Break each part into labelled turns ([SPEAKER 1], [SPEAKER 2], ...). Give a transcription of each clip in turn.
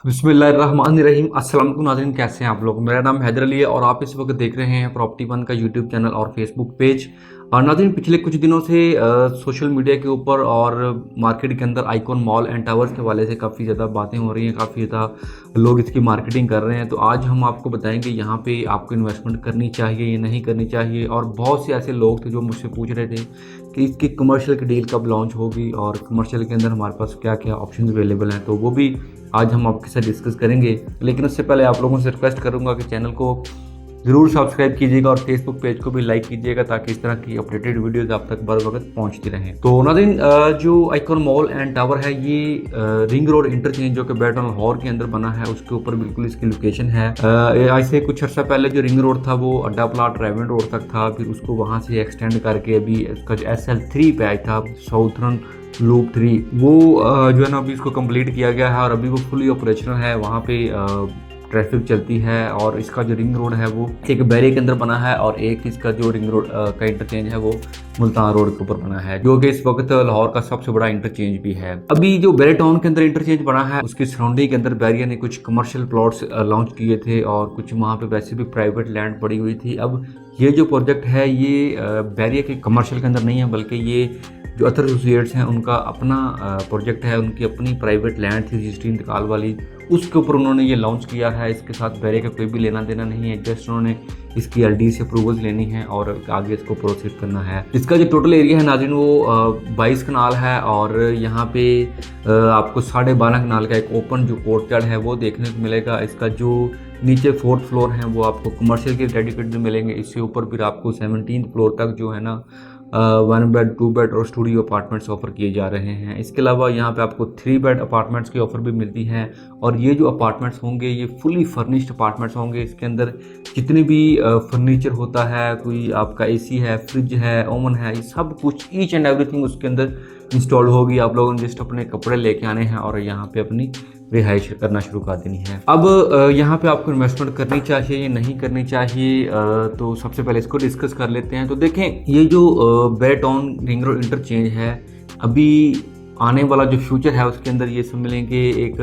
[SPEAKER 1] बिस्मिल्लाहिर्रहमानिर्रहीम। अस्सलाम वालेकुम नाज़रीन, कैसे हैं आप लोग। मेरा नाम हैदर अली है और आप इस वक्त देख रहे हैं प्रॉपर्टी वन का यूट्यूब चैनल और फेसबुक पेज। और नाज़रीन, पिछले कुछ दिनों से सोशल मीडिया के ऊपर और मार्केट के अंदर आइकॉन मॉल एंड टावर्स के हवाले से काफ़ी ज़्यादा बातें हो रही हैं, काफ़ी ज़्यादा लोग इसकी मार्केटिंग कर रहे हैं। तो आज हम आपको बताएंगे यहाँ पे आपको इन्वेस्टमेंट करनी चाहिए या नहीं करनी चाहिए। और बहुत से ऐसे लोग थे जो मुझसे पूछ रहे थे कि इसकी कमर्शियल की डील कब लॉन्च होगी और कमर्शियल के अंदर हमारे पास क्या क्या ऑप्शन अवेलेबल हैं, तो वो भी आज हम आपके साथ डिस्कस करेंगे। लेकिन उससे पहले आप लोगों से रिक्वेस्ट करूंगा कि चैनल को ज़रूर सब्सक्राइब कीजिएगा और फेसबुक पेज को भी लाइक कीजिएगा ताकि इस तरह की अपडेटेड वीडियोस आप तक बर वक्त पहुंचती रहें। तो नाज़रीन, जो आइकॉन मॉल एंड टावर है ये रिंग रोड इंटरचेंज जो कि बैटन लाहौर के अंदर बना है उसके ऊपर बिल्कुल इसकी लोकेशन है। ऐसे कुछ अर्सा पहले जो रिंग रोड था वो अड्डा प्लाट रेवन रोड तक था, फिर उसको वहाँ से एक्सटेंड करके अभी इसका जो SL3 पैच था साउथर्न लूप 3 वो जो है ना अभी इसको कंप्लीट किया गया है और अभी वो फुली ऑपरेशनल है। वहाँ पे ट्रैफिक चलती है और इसका जो रिंग रोड है वो एक बैरियर के अंदर बना है और एक इसका जो रिंग रोड का इंटरचेंज है वो मुल्तान रोड के ऊपर बना है, जो कि इस वक्त लाहौर का सबसे बड़ा इंटरचेंज भी है। अभी जो बैरियर टाउन के अंदर इंटरचेंज बना है उसकी सराउंडिंग के अंदर बैरियर ने कुछ कमर्शियल प्लॉट्स लॉन्च किए थे और कुछ वहाँ पे वैसे भी प्राइवेट लैंड पड़ी हुई थी। अब ये जो प्रोजेक्ट है ये बैरियर के कमर्शियल के अंदर नहीं है, बल्कि ये जो अथर एसोसिएट्स हैं उनका अपना प्रोजेक्ट है, उनकी अपनी प्राइवेट लैंड थी रजिस्ट्री इंतकाल वाली, उसके ऊपर उन्होंने ये लॉन्च किया है। इसके साथ बैरियर का कोई भी लेना देना नहीं है, जस्ट उन्होंने इसकी LD से अप्रूवल्स लेनी है और आगे इसको प्रोसेस करना है। इसका जो टोटल एरिया है नाज़रीन वो 22 कनाल है और यहाँ पे आपको 12.5 कनाल का एक ओपन जो कोर्टयार्ड है वो देखने को मिलेगा। इसका जो नीचे 4th फ्लोर है वो आपको कमर्शियल के डेडिकेटेड मिलेंगे। इससे ऊपर फिर आपको 17th फ्लोर तक जो है ना 1 बेड 2 बेड और स्टूडियो अपार्टमेंट्स ऑफर किए जा रहे हैं। इसके अलावा यहाँ पे आपको 3 बेड अपार्टमेंट्स की ऑफ़र भी मिलती हैं और ये जो अपार्टमेंट्स होंगे ये फुली फर्निश्ड अपार्टमेंट्स होंगे। इसके अंदर जितने भी फर्नीचर होता है, कोई आपका AC है, फ्रिज है, ओवन है, ये सब कुछ ईच एंड एवरीथिंग उसके अंदर इंस्टॉल होगी। आप लोगों ने जस्ट अपने कपड़े लेके आने हैं और यहाँ पे अपनी रिहाइश करना शुरू कर देनी है। अब यहाँ पे आपको इन्वेस्टमेंट करनी चाहिए या नहीं करनी चाहिए, तो सबसे पहले इसको डिस्कस कर लेते हैं। तो देखें, ये जो barrier town ring road interchange है अभी आने वाला जो फ्यूचर है उसके अंदर ये समझ लें कि एक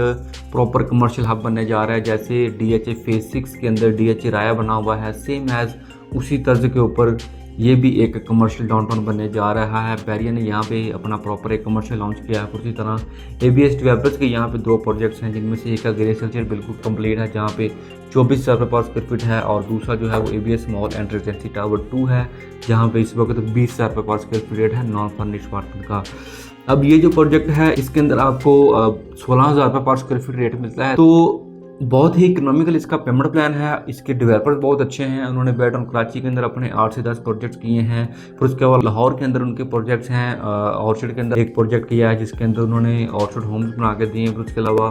[SPEAKER 1] प्रॉपर कमर्शियल हब बनने जा रहा है। जैसे DHA फेज 6 के अंदर DHA राया बना हुआ है, सेम एज उसी तर्ज के ऊपर ये भी एक कमर्शियल डाउनटाउन बनने जा रहा है। बैरियर ने यहाँ पे अपना प्रॉपर एक कमर्शियल लॉन्च किया है। उसी तरह ABS डेवलपर्स के यहाँ पे 2 प्रोजेक्ट्स हैं, जिनमें से एक का ग्रे स्ट्रक्चर बिल्कुल कंप्लीट है जहाँ पे 24,000 रुपये पर स्क्वायर फीट है और दूसरा जो है वो ABS mall and residency tower 2 है जहाँ पे इस वक्त 20,000 रुपये पर स्क्वायर फीट रेट है नॉन फर्निश्ड अपार्टमेंट का। अब ये जो प्रोजेक्ट है इसके अंदर आपको 16,000 रुपये पर स्क्वायर फीट रेट मिलता है, तो बहुत ही इकोनॉमिकल इसका पेमेंट प्लान है। इसके डेवलपर्स बहुत अच्छे हैं, उन्होंने बैट ऑन कराची के अंदर अपने 8 से 10 प्रोजेक्ट्स किए हैं। फिर उसके बाद लाहौर के अंदर उनके प्रोजेक्ट्स हैं, ऑर्चिड के अंदर एक प्रोजेक्ट किया है जिसके अंदर उन्होंने ऑर्चिड होम्स बना के दिए। फिर उसके अलावा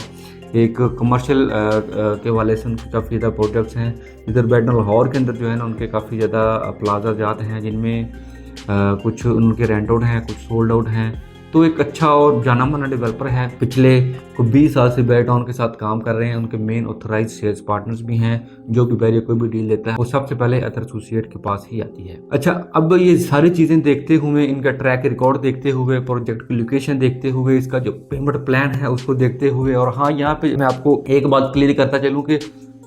[SPEAKER 1] एक कमर्शियल के वाले से उनके काफ़ी ज़्यादा प्रोजेक्ट्स हैं। इधर बैट ऑन लाहौर के अंदर जो है ना उनके काफ़ी ज़्यादा प्लाजा जात हैं जिनमें कुछ उनके रेंट आउट हैं, कुछ सोल्ड आउट हैं। तो एक अच्छा और जाना माना डेवलपर है, पिछले 20 साल से बैरियर टाउन के साथ काम कर रहे हैं। उनके मेन ऑथराइज सेल्स पार्टनर्स भी हैं, जो भी बैरियर कोई भी डील लेता है वो सबसे पहले अथर एसोसिएट के पास ही आती है। अच्छा, अब ये सारी चीज़ें देखते हुए, इनका ट्रैक रिकॉर्ड देखते हुए, प्रोजेक्ट की लोकेशन देखते हुए, इसका जो पेमेंट प्लान है उसको देखते हुए, और हाँ यहाँ पे मैं आपको एक बात क्लियर करता चलूँ कि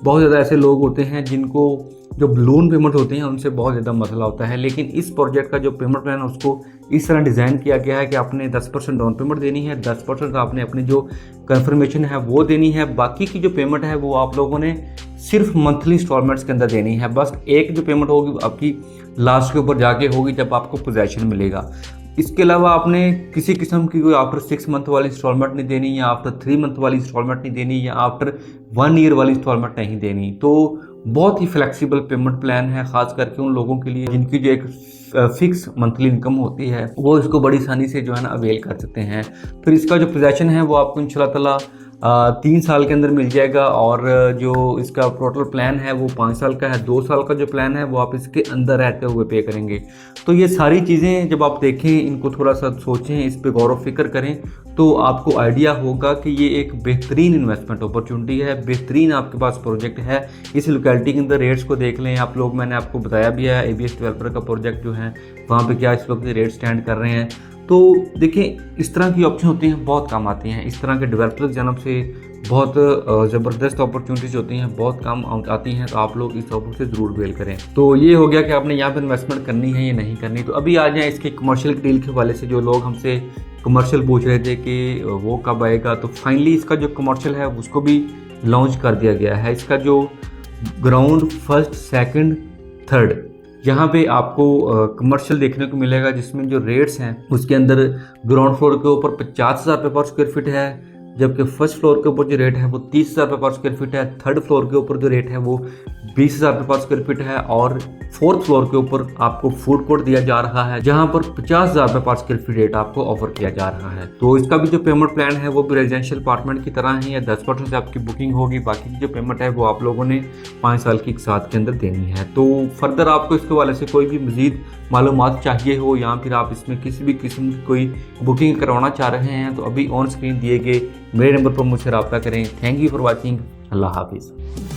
[SPEAKER 1] बहुत ज़्यादा ऐसे लोग होते हैं जिनको जो लोन पेमेंट होते हैं उनसे बहुत ज़्यादा मसला होता है। लेकिन इस प्रोजेक्ट का जो पेमेंट प्लान है उसको इस तरह डिज़ाइन किया गया है कि आपने 10% डाउन पेमेंट देनी है, 10% आपने अपनी जो कंफर्मेशन है वो देनी है, बाकी की जो पेमेंट है वो आप लोगों ने सिर्फ मंथली इंस्टॉलमेंट्स के अंदर देनी है। बस एक जो पेमेंट होगी आपकी लास्ट के ऊपर जाके होगी जब आपको पोजेशन मिलेगा। इसके अलावा आपने किसी किस्म की कोई आफ्टर 6 मंथ वाली इंस्टॉलमेंट नहीं देनी, या आफ्टर 3 मंथ वाली इंस्टॉलमेंट नहीं देनी, या आफ्टर 1 ईयर वाली इंस्टॉलमेंट नहीं देनी। तो बहुत ही फ्लेक्सिबल पेमेंट प्लान है, खास करके उन लोगों के लिए जिनकी जो एक फिक्स मंथली इनकम होती है वो इसको बड़ी आसानी से जो है ना अवेल कर सकते हैं। फिर इसका जो पोजेशन है वो आपको इंशाल्लाह ताला 3 साल के अंदर मिल जाएगा, और जो इसका टोटल प्लान है वो 5 साल का है। 2 साल का जो प्लान है वो आप इसके अंदर रहते हुए पे करेंगे। तो ये सारी चीज़ें जब आप देखें, इनको थोड़ा सा सोचें, इस पर गौर व फिक्र करें, तो आपको आइडिया होगा कि ये एक बेहतरीन इन्वेस्टमेंट अपॉर्चुनिटी है, बेहतरीन आपके पास प्रोजेक्ट है। इस लोकेलिटी के अंदर रेट्स को देख लें आप लोग, मैंने आपको बताया भी है ABS डेवलपर का प्रोजेक्ट जो है वहाँ पे क्या इस वक्त रेट स्टैंड कर रहे हैं। तो देखिए, इस तरह की ऑप्शन होती हैं, बहुत काम आती हैं। इस तरह के डेवलपर की जानब से बहुत ज़बरदस्त अपॉर्चुनिटीज़ होती हैं, बहुत काम आती हैं, तो आप लोग इस ऑफर से ज़रूर बेल करें। तो ये हो गया कि आपने यहाँ पर इन्वेस्टमेंट करनी है या नहीं करनी। तो अभी आ जाएँ इसके कमर्शियल डील के हवाले से। जो लोग हमसे कमर्शियल पूछ रहे थे कि वो कब आएगा, तो फाइनली इसका जो कमर्शियल है उसको भी लॉन्च कर दिया गया है। इसका जो ग्राउंड फर्स्ट, सेकंड, थर्ड, यहाँ पे आपको कमर्शियल देखने को मिलेगा, जिसमें जो रेट्स हैं उसके अंदर ग्राउंड फ्लोर के ऊपर 50,000 रुपये पर स्क्वायर फीट है, जबकि फर्स्ट फ्लोर के ऊपर जो रेट है वो 30,000 रुपये पर स्क्वायर फीट है, थर्ड फ्लोर के ऊपर जो रेट है वो 20,000 रुपये पर स्क्वायर फीट है, और फोर्थ फ्लोर के ऊपर आपको फूड कोर्ट दिया जा रहा है, जहां पर 50,000 रुपये पर स्क्वायर फीट रेट आपको ऑफर किया जा रहा है। तो इसका भी जो पेमेंट प्लान है वो भी रेजिडेंशियल अपार्टमेंट की तरह ही है। 10% से आपकी बुकिंग होगी, बाकी की जो पेमेंट है वो आप लोगों ने 5 साल की साथ के अंदर देनी है। तो फर्दर आपको इसके वाले से कोई भी मजीद मालूमात चाहिए हो, या फिर आप इसमें किसी भी किस्म की कोई बुकिंग करवाना चाह रहे हैं, तो अभी ऑन स्क्रीन दिए गए मेरे नंबर पर मुझसे रब्ता करें। Thank you for watching. अल्लाह हाफिज़।